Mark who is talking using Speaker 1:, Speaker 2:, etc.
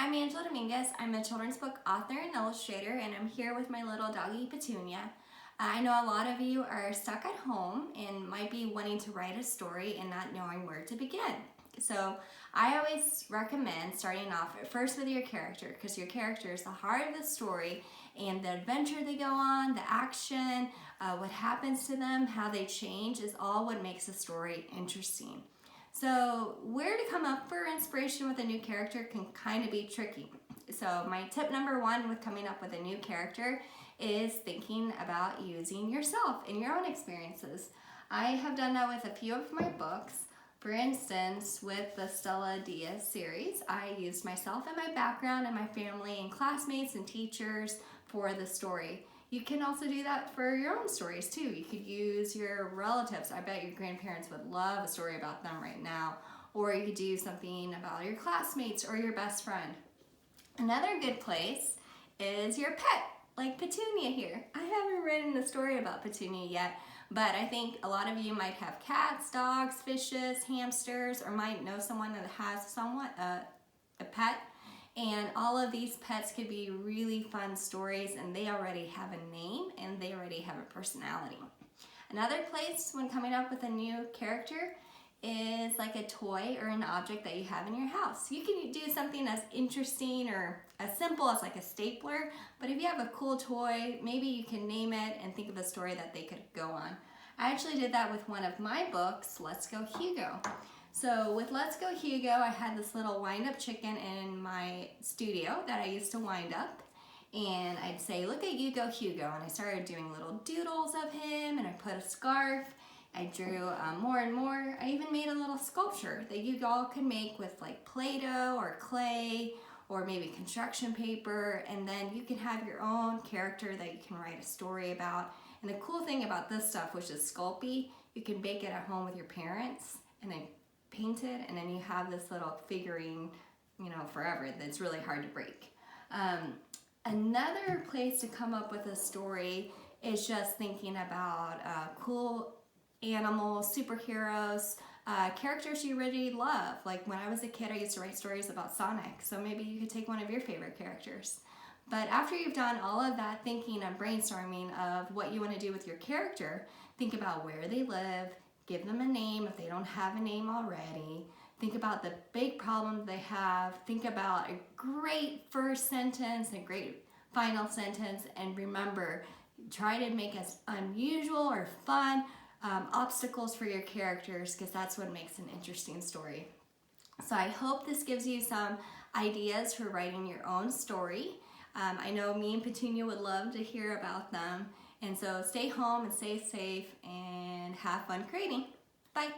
Speaker 1: I'm Angela Dominguez. I'm a children's book author and illustrator, and I'm here with my little doggie, Petunia. I know a lot of you are stuck at home and might be wanting to write a story and not knowing where to begin. So I always recommend starting off first with your character, because your character is the heart of the story, and the adventure they go on, the action, what happens to them, how they change is all what makes a story interesting. So where to come up for inspiration with a new character can kind of be tricky. So my tip number one with coming up with a new character is thinking about using yourself in your own experiences. I have done that with a few of my books. For instance, with the STELLA DIAZ series, I used myself and my background and my family and classmates and teachers for the story. You can also do that for your own stories too. You could use your relatives. I bet your grandparents would love a story about them right now. Or you could do something about your classmates or your best friend. Another good place is your pet, like Petunia here. I haven't written a story about Petunia yet, but I think a lot of you might have cats, dogs, fishes, hamsters, or might know someone that has a pet. And all of these pets could be really fun stories, and they already have a name and they already have a personality. Another place when coming up with a new character is like a toy or an object that you have in your house. You can do something as interesting or as simple as like a stapler, but if you have a cool toy, maybe you can name it and think of a story that they could go on. I actually did that with one of my books, Let's Go Hugo. So with Let's Go Hugo, I had this little wind-up chicken in my studio that I used to wind up. And I'd say, look at you go, Hugo. And I started doing little doodles of him, and I put a scarf. I drew more and more. I even made a little sculpture that you all could make with like Play-Doh or clay or maybe construction paper. And then you can have your own character that you can write a story about. And the cool thing about this stuff, which is Sculpey, you can bake it at home with your parents and then paint it, and then you have this little figurine, forever that's really hard to break. Another place to come up with a story is just thinking about cool animals, superheroes, characters you really love. Like when I was a kid, I used to write stories about Sonic, so maybe you could take one of your favorite characters. But after you've done all of that thinking and brainstorming of what you want to do with your character, think about where they live, give them a name if they don't have a name already. Think about the big problem they have. Think about a great first sentence and a great final sentence. And remember, try to make as unusual or fun obstacles for your characters, because that's what makes an interesting story. So I hope this gives you some ideas for writing your own story. I know me and Petunia would love to hear about them. And so stay home and stay safe and have fun creating. Bye.